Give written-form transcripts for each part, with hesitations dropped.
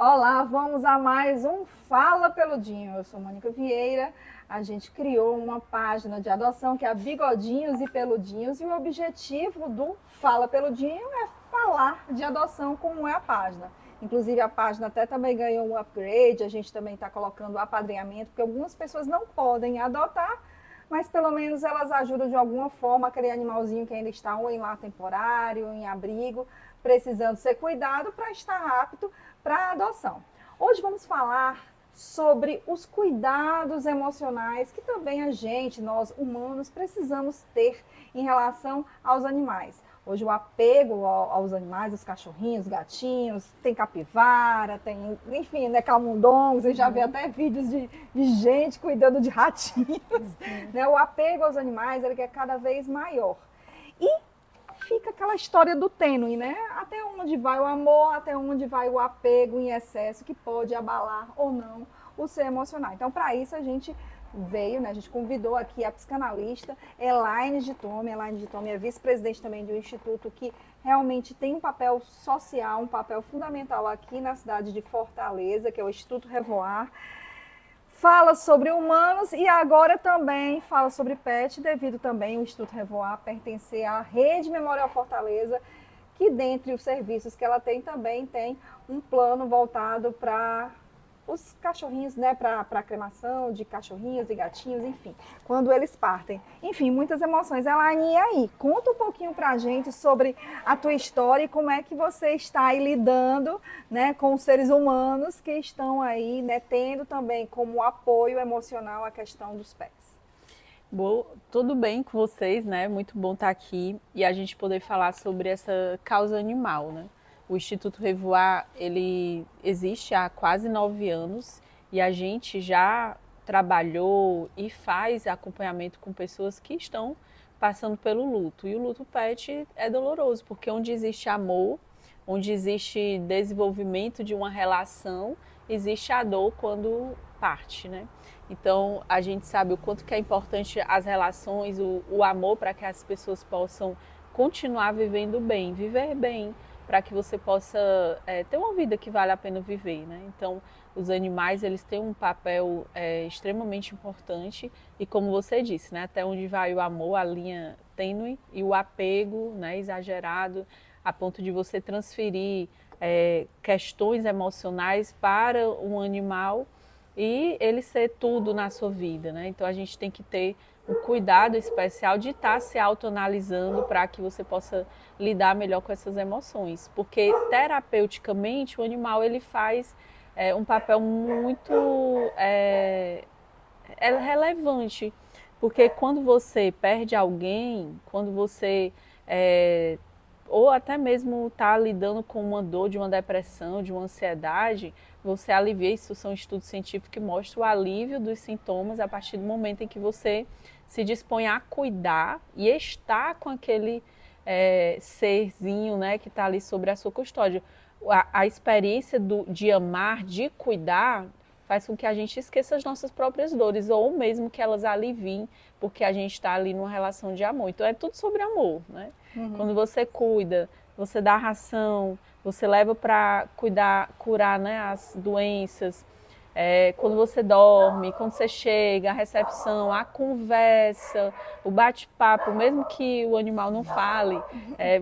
Olá, vamos a mais um Fala Peludinho. Eu sou Mônica Vieira. A gente criou uma página de adoção que é a Bigodinhos e Peludinhos e o objetivo do Fala Peludinho é falar de adoção como é a página. Inclusive a página até também ganhou um upgrade, a gente também está colocando apadrinhamento, porque algumas pessoas não podem adotar, mas pelo menos elas ajudam de alguma forma aquele animalzinho que ainda está ou em lar temporário, em abrigo, precisando ser cuidado para estar apto para a adoção. Hoje vamos falar sobre os cuidados emocionais que também a gente, nós humanos, precisamos ter em relação aos animais. Hoje o apego aos animais, os cachorrinhos, gatinhos, tem capivara, tem, enfim, né, camundongos, você já vê até vídeos de gente cuidando de ratinhos. Né? O apego aos animais ele é cada vez maior. E fica aquela história do tênue, né? Até onde vai o amor, até onde vai o apego em excesso, que pode abalar ou não o ser emocional. Então, para isso, a gente veio, né? A gente convidou aqui a psicanalista Elaine de Tome. Elaine de Tome é vice-presidente também de um instituto que realmente tem um papel social, um papel fundamental aqui na cidade de Fortaleza, que é o Instituto Revoar. Fala sobre humanos e agora também fala sobre pet, devido também o Instituto Revoar pertencer à Rede Memorial Fortaleza, que dentre os serviços que ela tem também tem um plano voltado para os cachorrinhos, né, para a cremação de cachorrinhos e gatinhos, enfim, quando eles partem. Enfim, muitas emoções. Elaine, e aí? Conta um pouquinho para a gente sobre a tua história e como é que você está aí lidando, né, com os seres humanos que estão aí, né, tendo também como apoio emocional a questão dos pets. Bom, tudo bem com vocês, né? Muito bom estar aqui e a gente poder falar sobre essa causa animal, né? O Instituto Revoar, ele existe há quase 9 anos e a gente já trabalhou e faz acompanhamento com pessoas que estão passando pelo luto. E o luto pet é doloroso, porque onde existe amor, onde existe desenvolvimento de uma relação, existe a dor quando parte, né? Então, a gente sabe o quanto que é importante as relações, o amor para que as pessoas possam continuar vivendo bem, viver bem, para que você possa ter uma vida que vale a pena viver, né? Então, os animais, eles têm um papel extremamente importante e como você disse, né? Até onde vai o amor, a linha tênue e o apego, né? Exagerado, a ponto de você transferir questões emocionais para um animal e ele ser tudo na sua vida, né? Então a gente tem que ter um cuidado especial de estar se autoanalisando para que você possa lidar melhor com essas emoções, porque terapeuticamente o animal ele faz um papel muito relevante, porque quando você perde alguém, quando você ou até mesmo está lidando com uma dor de uma depressão, de uma ansiedade, você alivia, isso são estudos científicos que mostram o alívio dos sintomas a partir do momento em que você se dispõe a cuidar e estar com aquele serzinho, né, que está ali sobre a sua custódia. A experiência de amar, de cuidar, faz com que a gente esqueça as nossas próprias dores, ou mesmo que elas aliviem, porque a gente está ali numa relação de amor. Então é tudo sobre amor, né? Quando você cuida, você dá ração, você leva para curar, né, as doenças. Quando você dorme, quando você chega, a recepção, a conversa, o bate-papo, mesmo que o animal não fale,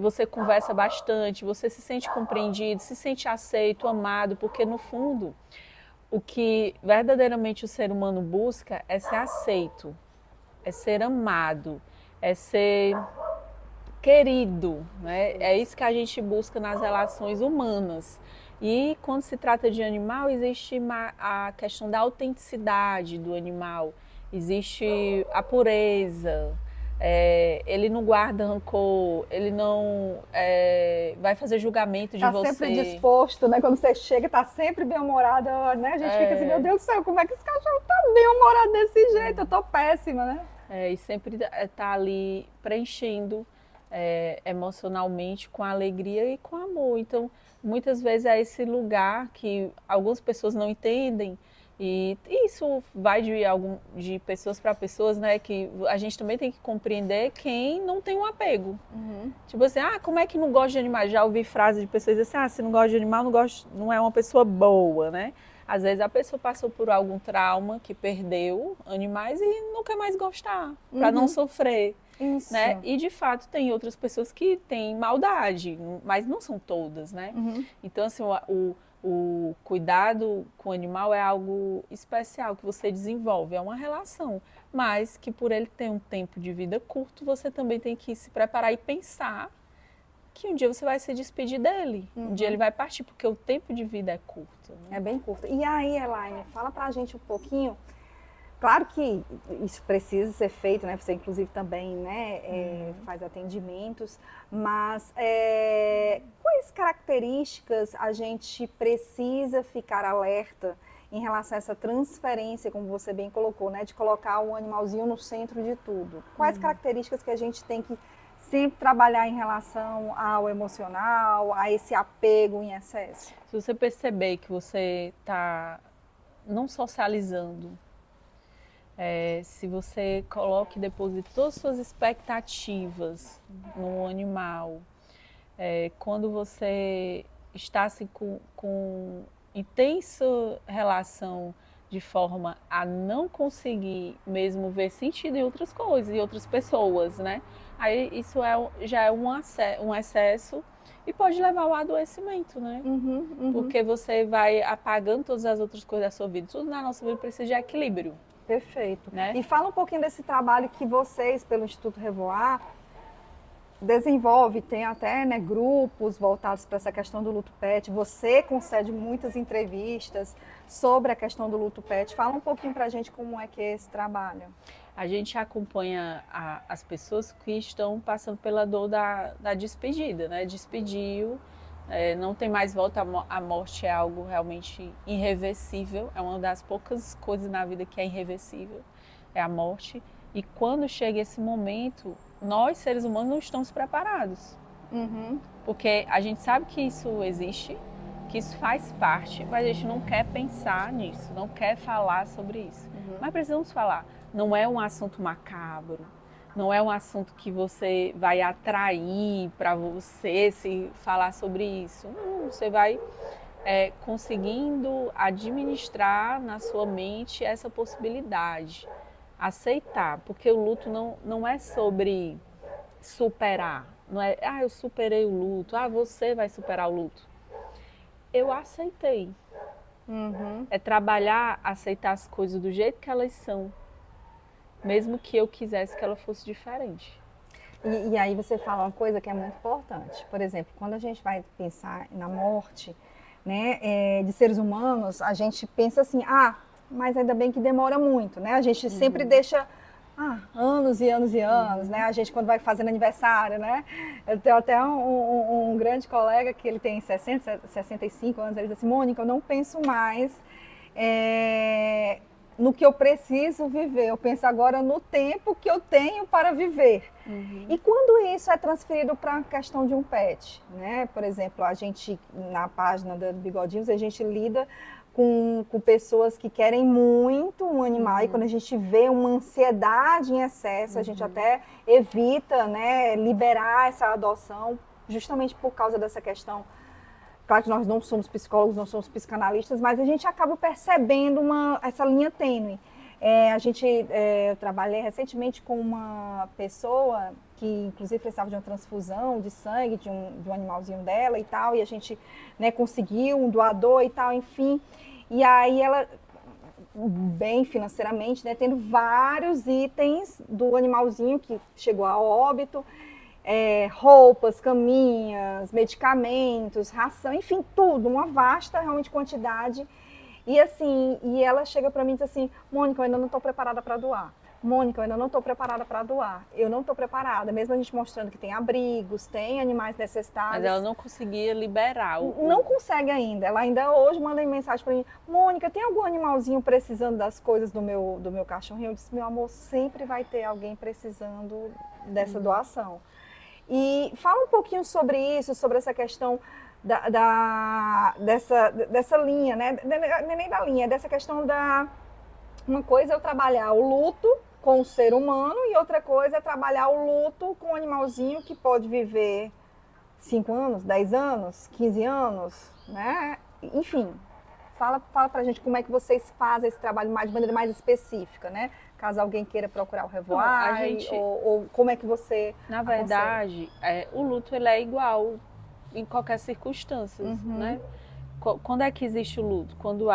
você conversa bastante, você se sente compreendido, se sente aceito, amado, porque no fundo o que verdadeiramente o ser humano busca é ser aceito, é ser amado, é ser querido, né? É isso que a gente busca nas relações humanas. E quando se trata de animal, existe a questão da autenticidade do animal, existe a pureza, ele não guarda rancor, ele não vai fazer julgamento de Tá sempre você. disposto, né? Quando você chega, tá sempre bem-humorado, né? A gente fica assim, meu Deus do céu, como é que esse cachorro tá bem-humorado desse jeito? Eu tô péssima, né? E sempre está ali preenchendo emocionalmente com alegria e com amor. Então, muitas vezes é esse lugar que algumas pessoas não entendem E isso vai de pessoas para pessoas, né? Que a gente também tem que compreender quem não tem um apego. Tipo assim, como é que não gosta de animais? Já ouvi frases de pessoas dizendo assim, se não gosta de animal, não é uma pessoa boa, né? Às vezes a pessoa passou por algum trauma que perdeu animais e não quer mais gostar, para não sofrer. Isso. Né? E de fato tem outras pessoas que têm maldade, mas não são todas, né? Então assim, o cuidado com o animal é algo especial que você desenvolve, é uma relação, mas que por ele ter um tempo de vida curto, você também tem que se preparar e pensar que um dia você vai se despedir dele, um dia ele vai partir, porque o tempo de vida é curto. Né? É bem curto. E aí, Elaine, fala pra gente um pouquinho. Claro que isso precisa ser feito, né? Você inclusive também, né, faz atendimentos, mas quais características a gente precisa ficar alerta em relação a essa transferência, como você bem colocou, né, de colocar o animalzinho no centro de tudo? Quais características que a gente tem que sempre trabalhar em relação ao emocional, a esse apego em excesso? Se você perceber que você está não socializando, se você coloca e deposita todas as suas expectativas no animal, quando você está assim, com intensa relação de forma a não conseguir mesmo ver sentido em outras coisas, em outras pessoas, né? Aí isso já é um excesso e pode levar ao adoecimento, né? Porque você vai apagando todas as outras coisas da sua vida. Tudo na nossa vida precisa de equilíbrio. Perfeito. Né? E fala um pouquinho desse trabalho que vocês, pelo Instituto Revoar, desenvolve, tem até, né, grupos voltados para essa questão do luto pet. Você concede muitas entrevistas sobre a questão do luto pet. Fala um pouquinho para a gente como é que é esse trabalho. A gente acompanha as pessoas que estão passando pela dor da despedida, né? Despediu, não tem mais volta, a morte é algo realmente irreversível, é uma das poucas coisas na vida que é irreversível, é a morte. E quando chega esse momento, nós, seres humanos, não estamos preparados. Porque a gente sabe que isso existe, que isso faz parte, mas a gente não quer pensar nisso, não quer falar sobre isso. Mas precisamos falar. Não é um assunto macabro, não é um assunto que você vai atrair para você se falar sobre isso. Não, você vai conseguindo administrar na sua mente essa possibilidade. Aceitar, porque o luto não é sobre superar, não é, eu superei o luto, você vai superar o luto. Eu aceitei. É trabalhar, aceitar as coisas do jeito que elas são, mesmo que eu quisesse que ela fosse diferente. E aí você fala uma coisa que é muito importante. Por exemplo, quando a gente vai pensar na morte, né, de seres humanos, a gente pensa assim, mas ainda bem que demora muito, né? A gente sempre deixa anos e anos e anos, né? A gente quando vai fazendo aniversário, né? Eu tenho até um grande colega que ele tem 60, 65 anos, ele diz assim, Mônica, eu não penso mais no que eu preciso viver, eu penso agora no tempo que eu tenho para viver. E quando isso é transferido para a questão de um pet, né? Por exemplo, a gente, na página do Bigodinhos, a gente lida com pessoas que querem muito um animal e quando a gente vê uma ansiedade em excesso, a gente até evita, né, liberar essa adoção, justamente por causa dessa questão. Claro que nós não somos psicólogos, não somos psicanalistas, mas a gente acaba percebendo essa linha tênue. Eu trabalhei recentemente com uma pessoa que inclusive precisava de uma transfusão de sangue de um animalzinho dela e tal, e a gente, né, conseguiu um doador e tal, enfim. E aí ela, bem financeiramente, né, tendo vários itens do animalzinho que chegou a óbito, roupas, caminhas, medicamentos, ração, enfim, tudo, uma vasta realmente quantidade. E assim, ela chega para mim e diz assim, Mônica, eu ainda não estou preparada para doar. Mônica, eu ainda não estou preparada para doar. Eu não estou preparada, mesmo a gente mostrando que tem abrigos, tem animais necessitados. Mas ela não conseguia liberar. Não consegue ainda. Ela ainda hoje manda mensagem para mim, Mônica, tem algum animalzinho precisando das coisas do meu cachorrinho? Eu disse, meu amor, sempre vai ter alguém precisando dessa doação. E fala um pouquinho sobre isso, sobre essa questão dessa linha, né? Não é nem da linha, é dessa questão da... Uma coisa é eu trabalhar o luto com o ser humano e outra coisa é trabalhar o luto com o animalzinho que pode viver 5 anos, 10 anos, 15 anos, né? Enfim, fala pra gente como é que vocês fazem esse trabalho mais, de maneira mais específica, né? Caso alguém queira procurar o Revoar, ou como é que você... Na verdade, o luto ele é igual em qualquer circunstância, né? Quando é que existe o luto? Quando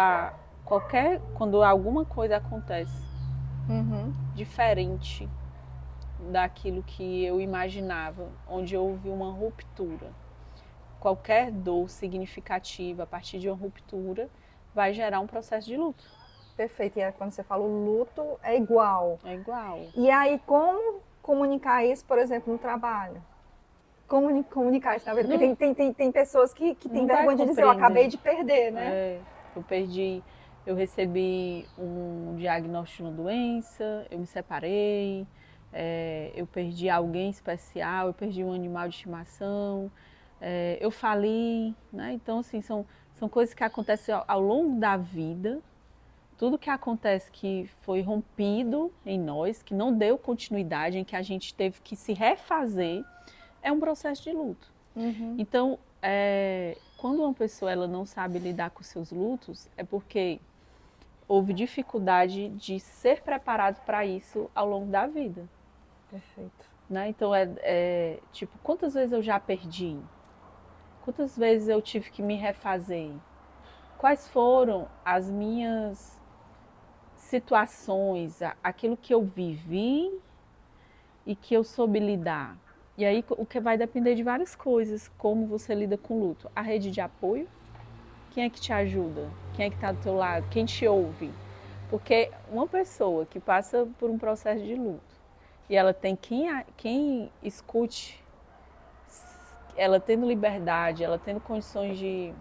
alguma coisa acontece diferente daquilo que eu imaginava, onde houve uma ruptura. Qualquer dor significativa a partir de uma ruptura vai gerar um processo de luto. Perfeito. E quando você fala o luto, é igual. É igual. E aí, como comunicar isso, por exemplo, no trabalho? Comunicar isso, na verdade. Porque tem pessoas que têm vergonha de dizer, eu acabei de perder, né? Eu recebi um diagnóstico de uma doença, eu me separei, eu perdi alguém especial, eu perdi um animal de estimação, eu fali, né? Então, assim, são coisas que acontecem ao longo da vida. Tudo que acontece que foi rompido em nós, que não deu continuidade, em que a gente teve que se refazer, é um processo de luto. Então, quando uma pessoa ela não sabe lidar com seus lutos, é porque houve dificuldade de ser preparado para isso ao longo da vida. Perfeito. Né? Então, tipo, quantas vezes eu já perdi? Quantas vezes eu tive que me refazer? Quais foram as minhas situações, aquilo que eu vivi e que eu soube lidar? E aí o que vai depender de várias coisas, como você lida com o luto. A rede de apoio, quem é que te ajuda? Quem é que está do teu lado? Quem te ouve? Porque uma pessoa que passa por um processo de luto e ela tem quem escute, ela tendo liberdade, ela tendo condições de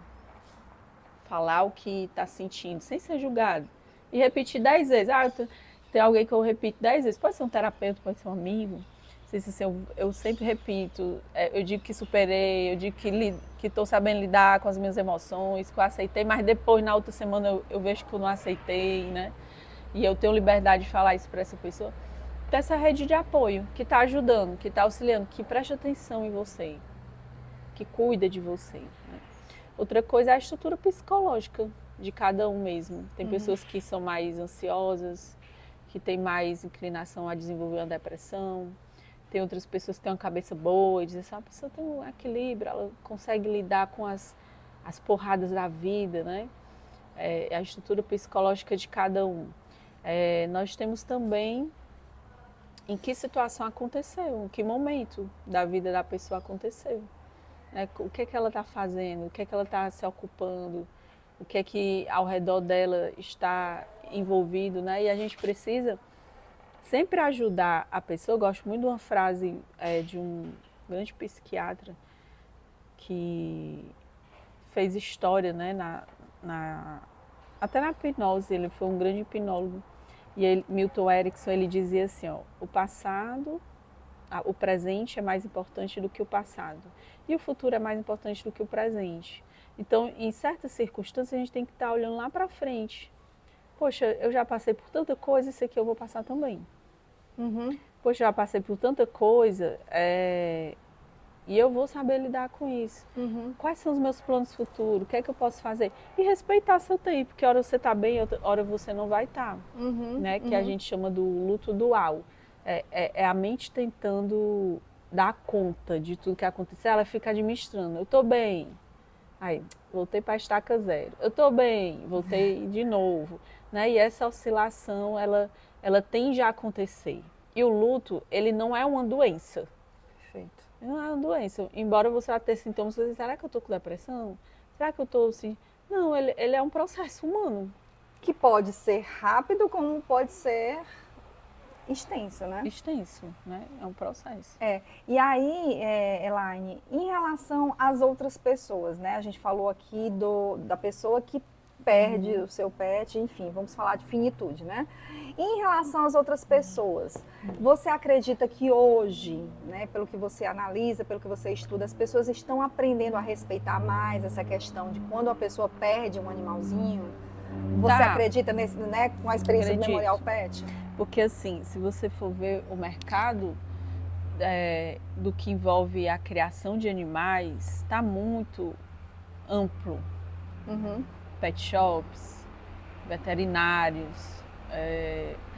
falar o que está sentindo, sem ser julgado, e repetir 10 vezes. Tem alguém que eu repito 10 vezes, pode ser um terapeuta, pode ser um amigo. Assim, eu sempre repito, eu digo que superei, eu digo que estou sabendo lidar com as minhas emoções, que eu aceitei, mas depois, na outra semana, eu vejo que eu não aceitei, né? E eu tenho liberdade de falar isso para essa pessoa. Então, essa rede de apoio, que está ajudando, que está auxiliando, que presta atenção em você, que cuida de você, né? Outra coisa é a estrutura psicológica de cada um mesmo. Tem pessoas que são mais ansiosas, que têm mais inclinação a desenvolver uma depressão. Tem outras pessoas que têm uma cabeça boa e dizem assim, a pessoa tem um equilíbrio, ela consegue lidar com as porradas da vida, né? A estrutura psicológica de cada um. Nós temos também em que situação aconteceu, em que momento da vida da pessoa aconteceu. Né? O que é que ela está fazendo, o que é que ela está se ocupando, o que é que ao redor dela está envolvido, né? E a gente precisa sempre ajudar a pessoa. Eu gosto muito de uma frase de um grande psiquiatra que fez história, né, até na hipnose. Ele foi um grande hipnólogo. E Milton Erickson, ele dizia assim, o passado, o presente é mais importante do que o passado. E o futuro é mais importante do que o presente. Então, em certas circunstâncias, a gente tem que estar olhando lá para frente. Poxa, eu já passei por tanta coisa, isso aqui eu vou passar também. Poxa, eu já passei por tanta coisa e eu vou saber lidar com isso. Quais são os meus planos futuros? O que é que eu posso fazer? E respeitar seu tempo, que hora você está bem, hora você não vai estar. Né? Que a gente chama do luto dual. É a mente tentando dar conta de tudo que aconteceu, ela fica administrando. Eu estou bem. Aí, voltei para a estaca zero. Eu estou bem, voltei de novo. Né? E essa oscilação, ela tende a acontecer. E o luto, ele não é uma doença. Perfeito. Não é uma doença. Embora você vá ter sintomas, você diz, será que eu estou com depressão? Será que eu estou assim? Não, ele é um processo humano. Que pode ser rápido, como pode ser extenso, né? Extenso, né? É um processo. E aí, Elaine, em relação às outras pessoas, né? A gente falou aqui da pessoa que perde o seu pet, enfim, vamos falar de finitude, né? E em relação às outras pessoas, você acredita que hoje, né, pelo que você analisa, pelo que você estuda, as pessoas estão aprendendo a respeitar mais essa questão de quando a pessoa perde um animalzinho? Você acredita nesse, né, com a experiência do Memorial Pet? Porque assim, se você for ver o mercado do que envolve a criação de animais, está muito amplo. Pet shops, veterinários,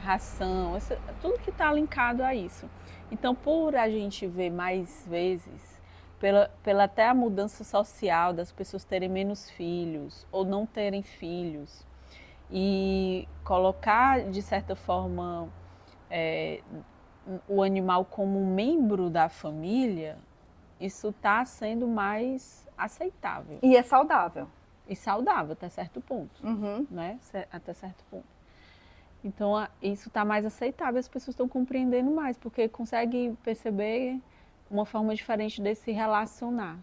ração, tudo que está linkado a isso. Então, por a gente ver mais vezes, pela até a mudança social das pessoas terem menos filhos ou não terem filhos, e colocar, de certa forma, o animal como um membro da família, isso está sendo mais aceitável. E é saudável. E saudável até certo ponto, né? Até certo ponto. Então, isso está mais aceitável, as pessoas estão compreendendo mais, porque conseguem perceber uma forma diferente de se relacionar.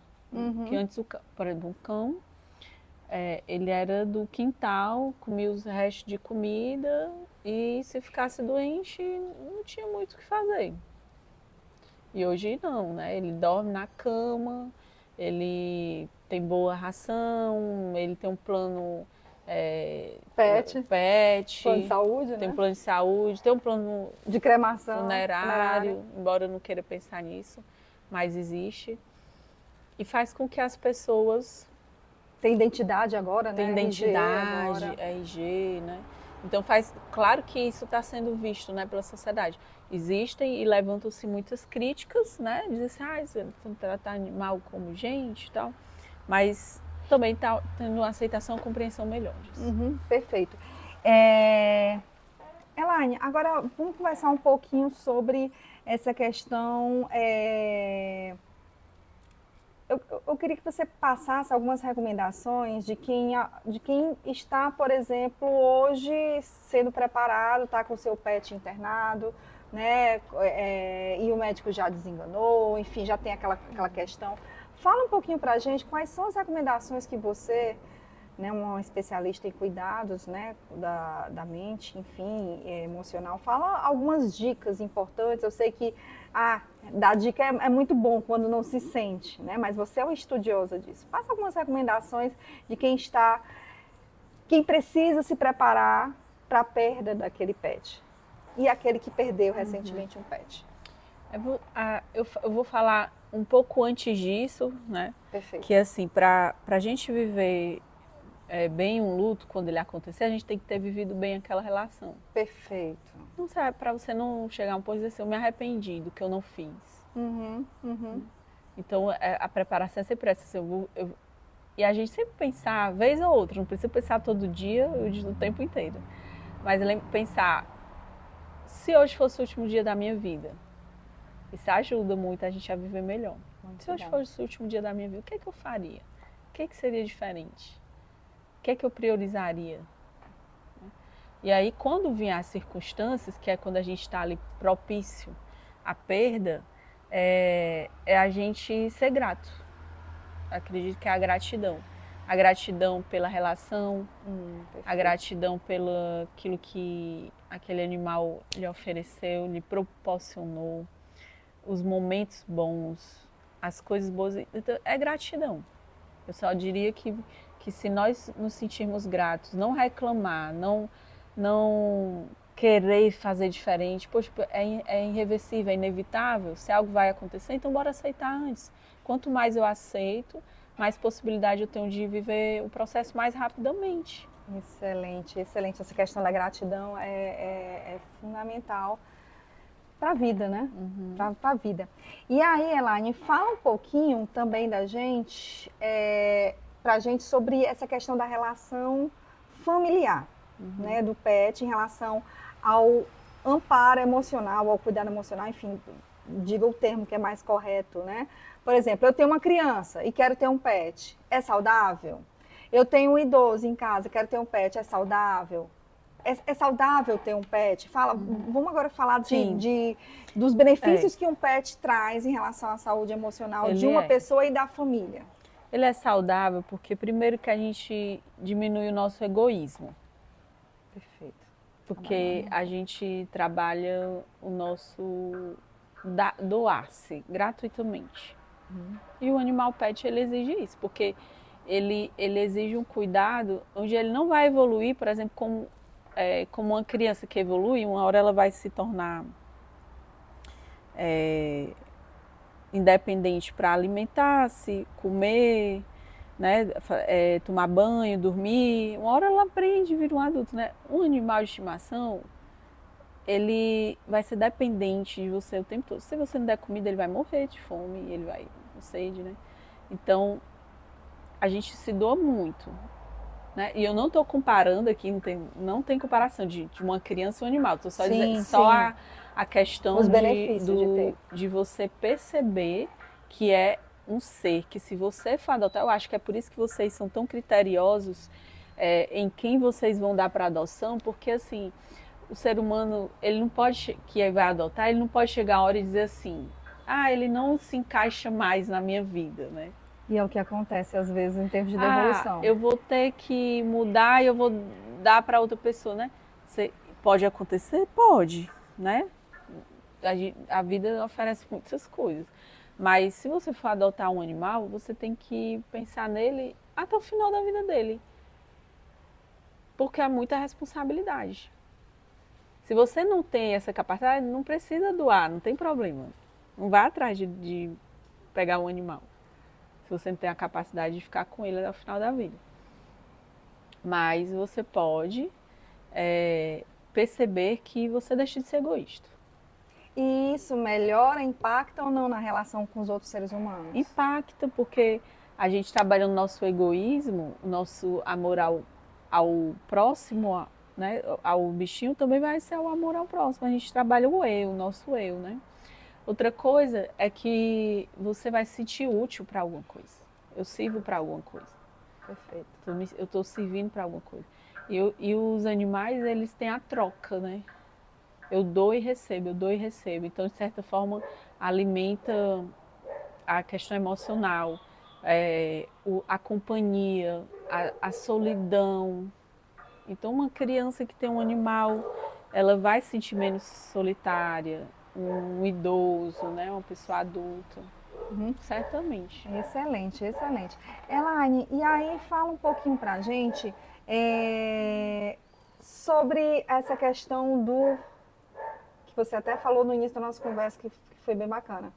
Que antes, por exemplo, um cão, ele era do quintal, comia os restos de comida e se ficasse doente, não tinha muito o que fazer. E hoje não, né? Ele dorme na cama, ele tem boa ração, ele tem um plano pet, plano de saúde, tem né? um plano de saúde, tem um plano de cremação, funerário, embora eu não queira pensar nisso, mas existe. E faz com que as pessoas... Tem identidade agora, né? Tem identidade, RG, né? Então claro que isso está sendo visto, né, pela sociedade. Existem e levantam-se muitas críticas, né? Dizem assim, você não trata animal como gente e tal. Mas também está tendo uma aceitação e compreensão melhor disso. Perfeito. Elaine, agora vamos conversar um pouquinho sobre essa questão. Eu queria que você passasse algumas recomendações de quem está, por exemplo, hoje sendo preparado, está com o seu pet internado, né? E o médico já desenganou, enfim, já tem aquela questão. Fala um pouquinho para a gente quais são as recomendações que você, né, uma especialista em cuidados, né, da mente, enfim, emocional, fala algumas dicas importantes. Eu sei que dar dica é muito bom quando não se sente, né, mas você é uma estudiosa disso. Passa algumas recomendações de quem precisa se preparar para a perda daquele pet e aquele que perdeu recentemente um pet. Eu vou falar um pouco antes disso, né? Perfeito. Que assim, para a gente viver bem um luto quando ele acontecer, a gente tem que ter vivido bem aquela relação. Perfeito. Não sabe, para você não chegar a um ponto de dizer assim, eu me arrependi do que eu não fiz. Então, a preparação é sempre essa. Assim, e a gente sempre pensar, vez ou outra, não precisa pensar todo dia, o tempo inteiro. Mas pensar, se hoje fosse o último dia da minha vida, isso ajuda muito a gente a viver melhor. Se hoje fosse o último dia da minha vida, o que é que eu faria? O que é que seria diferente? O que é que eu priorizaria? E aí, quando vier as circunstâncias, que é quando a gente está ali propício à perda, é a gente ser grato. Acredito que é a gratidão. A gratidão pela relação, a gratidão pelo aquilo que aquele animal lhe ofereceu, lhe proporcionou, os momentos bons, as coisas boas. Então, é gratidão. Eu só diria que se nós nos sentirmos gratos, não reclamar, não querer fazer diferente, poxa, é irreversível, é inevitável, se algo vai acontecer, então bora aceitar antes. Quanto mais eu aceito, mais possibilidade eu tenho de viver o processo mais rapidamente. Excelente, excelente. Essa questão da gratidão é fundamental para a vida, né? Para a vida. E aí, Elaine, fala um pouquinho também da gente, para a gente sobre essa questão da relação familiar, né, do pet em relação ao amparo emocional, ao cuidado emocional, enfim, diga o termo que é mais correto, né? Por exemplo, eu tenho uma criança e quero ter um pet, é saudável? Eu tenho um idoso em casa, quero ter um pet, é saudável? É saudável ter um pet? Vamos agora falar dos benefícios que um pet traz em relação à saúde emocional de uma pessoa e da família. Ele é saudável porque primeiro que a gente diminui o nosso egoísmo. Perfeito. Porque a gente trabalha o nosso doar-se gratuitamente. E o animal pet, ele exige isso, porque ele exige um cuidado onde ele não vai evoluir, por exemplo, como uma criança que evolui, uma hora ela vai se tornar independente para alimentar-se, comer, né, tomar banho, dormir. Uma hora ela aprende, vira um adulto, né? Um animal de estimação, ele vai ser dependente de você o tempo todo. Se você não der comida, ele vai morrer de fome, ele vai com sede, né? Então, a gente se doa muito, né? E eu não estou comparando aqui, não tem comparação de uma criança e um animal. Estou só dizendo a questão os benefícios de você perceber que é um ser, que se você for adotar, eu acho que é por isso que vocês são tão criteriosos em quem vocês vão dar para adoção, porque assim, o ser humano, ele não pode, que vai adotar, ele não pode chegar a hora e dizer assim, ele não se encaixa mais na minha vida, né? E é o que acontece às vezes em termos de devolução. Eu vou ter que mudar e eu vou dar para outra pessoa, né? Pode acontecer? Pode, né? A vida oferece muitas coisas. Mas se você for adotar um animal, você tem que pensar nele até o final da vida dele. Porque é muita responsabilidade. Se você não tem essa capacidade, não precisa doar, não tem problema. Não vá atrás de pegar um animal. Se você não tem a capacidade de ficar com ele até o final da vida. Mas você pode perceber que você deixa de ser egoísta. E isso melhora, impacta ou não na relação com os outros seres humanos? Impacta, porque a gente trabalhando o nosso egoísmo, o nosso amor ao próximo, né, ao bichinho, também vai ser o amor ao próximo. A gente trabalha o nosso eu, né? Outra coisa é que você vai se sentir útil para alguma coisa. Eu sirvo para alguma coisa. Perfeito. Eu estou servindo para alguma coisa. E os animais, eles têm a troca, né? Eu dou e recebo, eu dou e recebo. Então, de certa forma, alimenta a questão emocional, a companhia, a solidão. Então, uma criança que tem um animal, ela vai se sentir menos solitária. Um idoso, né? Uma pessoa adulta. Certamente. Excelente, excelente. Elaine, e aí fala um pouquinho pra gente sobre essa questão que você até falou no início da nossa conversa, que foi bem bacana.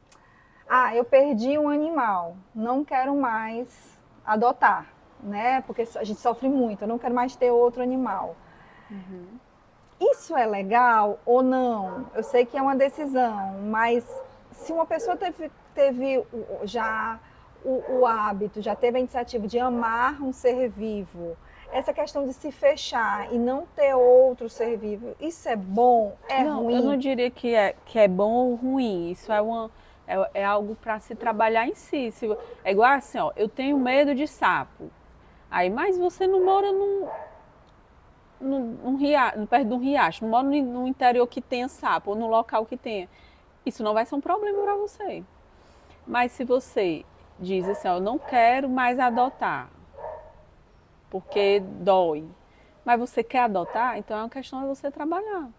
Eu perdi um animal, não quero mais adotar, né? Porque a gente sofre muito, eu não quero mais ter outro animal. Isso é legal ou não? Eu sei que é uma decisão, mas se uma pessoa teve já o hábito, já teve a iniciativa de amar um ser vivo, essa questão de se fechar e não ter outro ser vivo, isso é bom? Ruim? Eu não diria que é bom ou ruim. Isso é algo para se trabalhar em si. É igual assim, ó, eu tenho medo de sapo. Mas você não mora perto de um riacho, não mora no interior que tenha sapo, ou no local que tenha. Isso não vai ser um problema para você. Mas se você diz assim, ó, eu não quero mais adotar, porque dói, mas você quer adotar, então é uma questão de você trabalhar.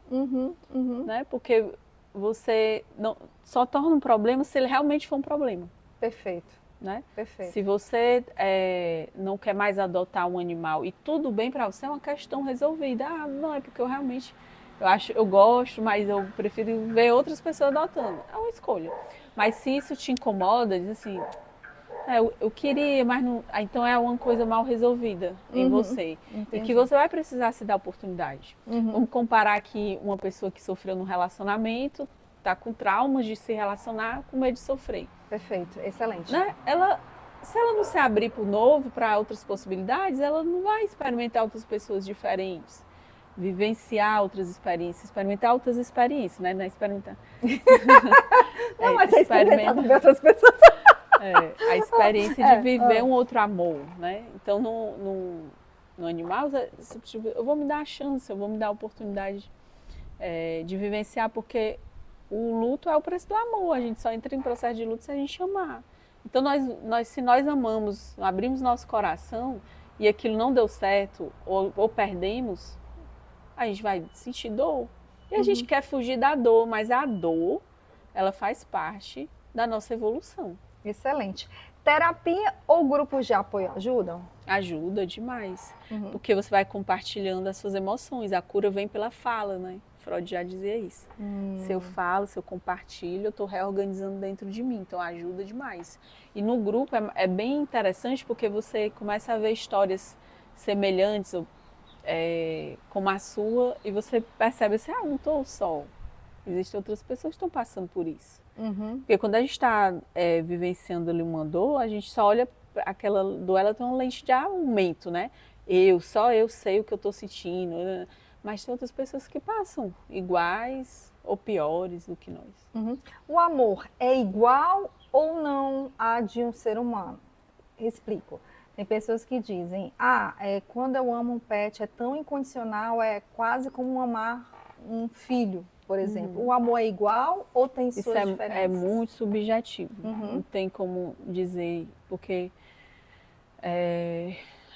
Né? Porque você só torna um problema se ele realmente for um problema. Perfeito. Né? Perfeito. Se você não quer mais adotar um animal e tudo bem para você, é uma questão resolvida. Não, é porque eu gosto, mas eu prefiro ver outras pessoas adotando. É uma escolha. Mas se isso te incomoda, diz assim, eu queria, mas não. Então é uma coisa mal resolvida em você. Entendi. E que você vai precisar se dar oportunidade. Vamos comparar que uma pessoa que sofreu num relacionamento está com traumas de se relacionar, com medo de sofrer. Perfeito, excelente. Né? Se ela não se abrir para o novo, para outras possibilidades, ela não vai experimentar outras pessoas diferentes, vivenciar outras experiências, experimentar outras experiências, né? Não é experimentar. Não, mas é experimentar também outras pessoas. A experiência de viver um outro amor, né? Então, no animal, eu vou me dar a chance, eu vou me dar a oportunidade de vivenciar, porque o luto é o preço do amor. A gente só entra em processo de luto se a gente amar. Então, Então, se nós amamos, abrimos nosso coração e aquilo não deu certo ou perdemos, a gente vai sentir dor. E a gente quer fugir da dor, mas a dor, ela faz parte da nossa evolução. Excelente. Terapia ou grupos de apoio ajudam? Ajuda demais, porque você vai compartilhando as suas emoções. A cura vem pela fala, né? Freud já dizia isso. Se eu falo, se eu compartilho, eu estou reorganizando dentro de mim, então ajuda demais. E no grupo é bem interessante porque você começa a ver histórias semelhantes, como a sua, e você percebe assim, não estou só. Existem outras pessoas que estão passando por isso. Porque quando a gente está vivenciando ali uma dor, a gente só olha aquela dor, ela tem uma lente de aumento, né? Só eu sei o que eu estou sentindo. Mas tem outras pessoas que passam iguais ou piores do que nós. O amor é igual ou não a de um ser humano? Explico. Tem pessoas que dizem, quando eu amo um pet é tão incondicional, é quase como amar um filho, por exemplo. O amor é igual ou tem suas diferenças? É muito subjetivo, não tem como dizer, porque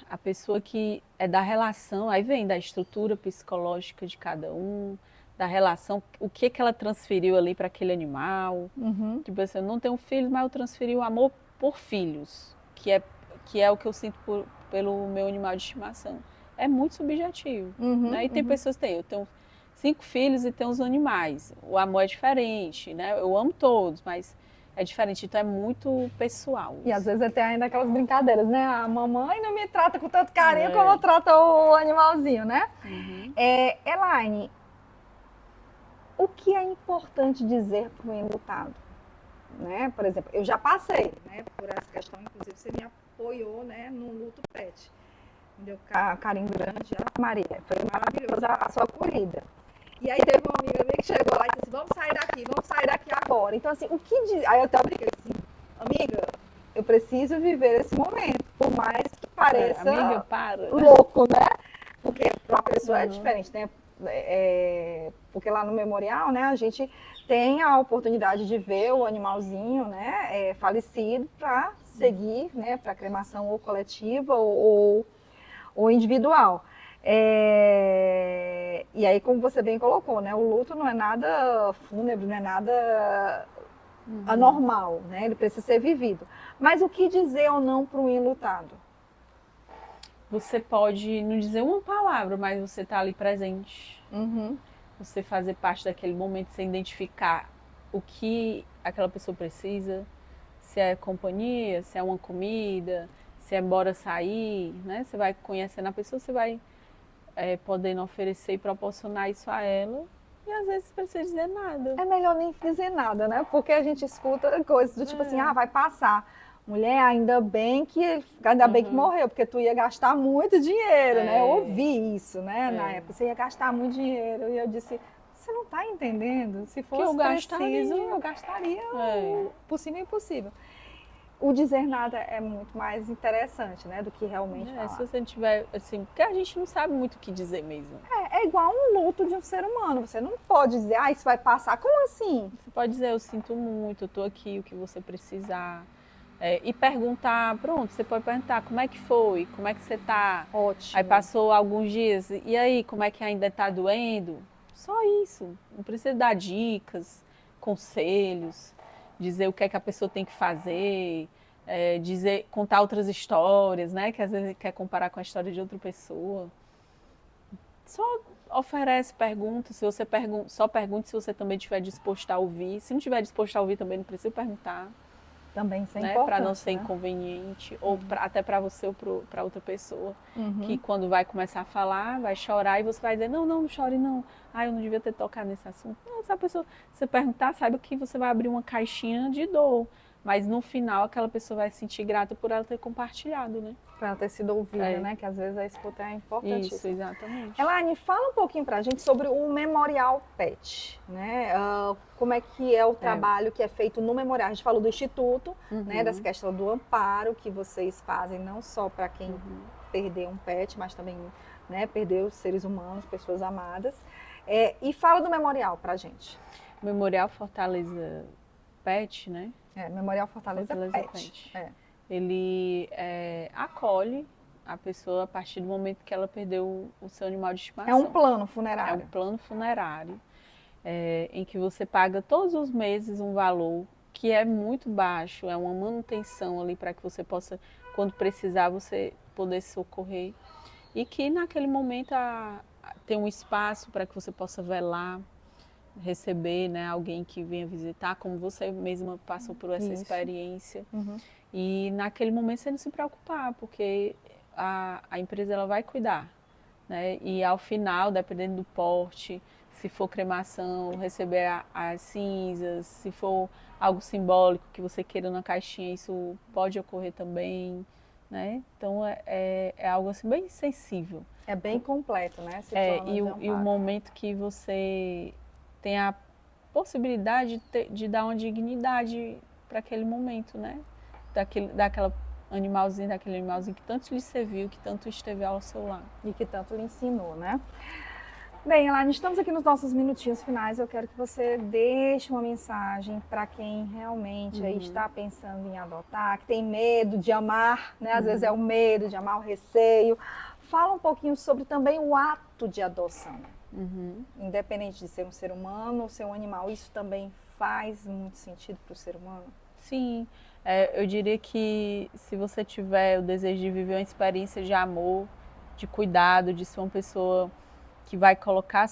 a pessoa que é da relação, aí vem da estrutura psicológica de cada um, da relação, o que ela transferiu ali para aquele animal. Tipo assim, eu não tenho filhos, mas eu transferi o amor por filhos, que é o que eu sinto pelo meu animal de estimação. É muito subjetivo, né? E tem pessoas que têm, eu tenho 5 filhos e tenho os animais, o amor é diferente, né? Eu amo todos, mas é diferente, então é muito pessoal. E às vezes até ainda aquelas brincadeiras, né? A mamãe não me trata com tanto carinho como trata o animalzinho, né? Elaine, o que é importante dizer para o enlutado? Né? Por exemplo, eu já passei, né, por essa questão, inclusive você me apoiou, né, no luto pet. Me deu carinho grande. Maria, foi maravilhosa a sua acolhida. E aí teve uma amiga minha que chegou lá e disse, vamos sair daqui agora. Então, assim, o que diz? Aí eu até brinquei assim, amiga, eu preciso viver esse momento, por mais que pareça amiga, para. louco, né? Porque para uma pessoa é diferente, né? Porque lá no memorial, né, a gente tem a oportunidade de ver o animalzinho, né, falecido para seguir, né, para cremação ou coletiva ou individual. E aí, como você bem colocou, né, o luto não é nada fúnebre, não é nada anormal, né, ele precisa ser vivido. Mas o que dizer ou não para um enlutado? Você pode não dizer uma palavra, mas você está ali presente. Você fazer parte daquele momento, você identificar o que aquela pessoa precisa, se é companhia, se é uma comida, se é bora sair, né? Você vai conhecendo a pessoa, você vai podendo oferecer e proporcionar isso a ela. E às vezes precisa dizer nada. É melhor nem dizer nada, né? Porque a gente escuta coisas do tipo assim, vai passar. Mulher, ainda bem que morreu, porque tu ia gastar muito dinheiro, né? Eu ouvi isso, né? Na época, você ia gastar muito dinheiro. E eu disse, você não está entendendo? Se fosse preciso, eu gastaria o possível e impossível. O dizer nada é muito mais interessante, né? Do que realmente falar. Se você não tiver, assim, porque a gente não sabe muito o que dizer mesmo. É igual um luto de um ser humano. Você não pode dizer, isso vai passar. Como assim? Você pode dizer, eu sinto muito, eu tô aqui, o que você precisar. E perguntar, pronto, você pode perguntar como é que foi, como é que você tá. Ótimo. Aí passou alguns dias, e aí, como é que ainda tá doendo? Só isso, não precisa dar dicas, conselhos, dizer o que é que a pessoa tem que fazer, contar outras histórias, né, que às vezes quer comparar com a história de outra pessoa. Só oferece, pergunta, se você só pergunte se você também estiver disposto a ouvir, se não estiver disposto a ouvir também não precisa perguntar. Também isso é importante, para não ser inconveniente, ou até para você ou para outra pessoa, que quando vai começar a falar, vai chorar e você vai dizer, não chore não, eu não devia ter tocado nesse assunto. Não, se a pessoa, você perguntar, saiba que você vai abrir uma caixinha de dor, mas no final aquela pessoa vai se sentir grata por ela ter compartilhado, né? Para ela ter sido ouvida, né? Que às vezes a escuta é importantíssima. Isso, exatamente. Elaine, fala um pouquinho para a gente sobre o Memorial Pet, né? Como é que é o trabalho que é feito no Memorial? A gente falou do Instituto, né? Dessa questão do amparo que vocês fazem, não só para quem perdeu um pet, mas também, né, perdeu seres humanos, pessoas amadas. E fala do Memorial para a gente. O Memorial Fortaleza Pet, né? Memorial Fortaleza Pet. Pet. Ele acolhe a pessoa a partir do momento que ela perdeu o seu animal de estimação. É um plano funerário. É um plano funerário, em que você paga todos os meses um valor que é muito baixo, é uma manutenção ali para que você possa, quando precisar, você poder socorrer. E que naquele momento tem um espaço para que você possa velar, receber, né, alguém que venha visitar, como você mesma passou por essa experiência. E naquele momento você não se preocupar, porque a empresa ela vai cuidar, né? E ao final, dependendo do porte, se for cremação, receber as cinzas, se for algo simbólico que você queira na caixinha, isso pode ocorrer também, né? Então é algo assim bem sensível. É bem completo, né? E o momento que você tem a possibilidade de dar uma dignidade para aquele momento, né? Daquele animalzinho que tanto lhe serviu, que tanto esteve ao seu lado. E que tanto lhe ensinou, né? Bem, Elaine, estamos aqui nos nossos minutinhos finais. Eu quero que você deixe uma mensagem para quem realmente aí está pensando em adotar, que tem medo de amar, né? Às vezes é o medo de amar, o receio. Fala um pouquinho sobre também o ato de adoção. Independente de ser um ser humano ou ser um animal, isso também faz muito sentido para o ser humano? Sim, eu diria que se você tiver o desejo de viver uma experiência de amor, de cuidado, de ser uma pessoa que vai colocar as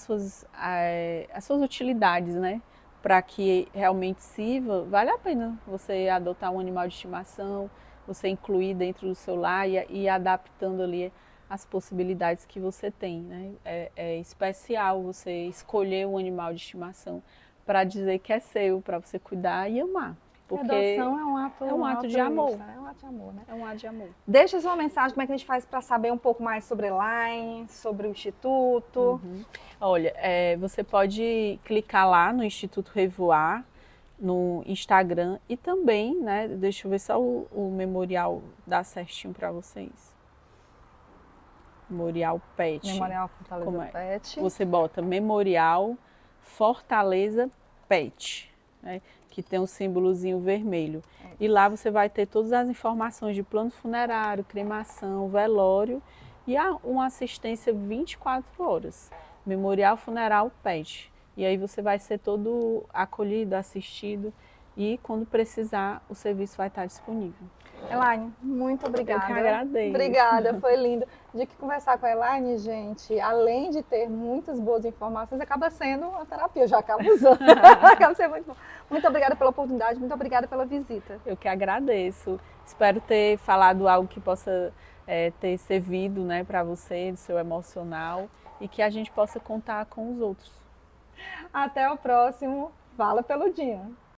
suas utilidades, né, para que realmente sirva, vale a pena você adotar um animal de estimação, você incluir dentro do seu lar e ir adaptando ali as possibilidades que você tem, né? É especial você escolher um animal de estimação para dizer que é seu, para você cuidar e amar. Porque a adoção é um ato de amor. É um ato de amor, né? É um ato de amor. Deixa sua mensagem, como é que a gente faz para saber um pouco mais sobre a Elaine, sobre o Instituto. Olha, você pode clicar lá no Instituto Revoar, no Instagram e também, né? Deixa eu ver só o memorial dá certinho para vocês. Memorial Pet. Memorial Fortaleza Pet. Você bota Memorial Fortaleza Pet, né? Que tem um símbolozinho vermelho. E lá você vai ter todas as informações de plano funerário, cremação, velório e uma assistência 24 horas. Memorial Funeral Pet. E aí você vai ser todo acolhido, assistido e quando precisar o serviço vai estar disponível. Elaine, muito obrigada. Eu que agradeço. Obrigada, foi lindo. De que conversar com a Elaine, gente, além de ter muitas boas informações, acaba sendo uma terapia, eu já acabo usando. Acaba sendo muito bom. Muito obrigada pela oportunidade, muito obrigada pela visita. Eu que agradeço. Espero ter falado algo que possa ter servido, né, para você, do seu emocional, e que a gente possa contar com os outros. Até o próximo Fala Peludinho.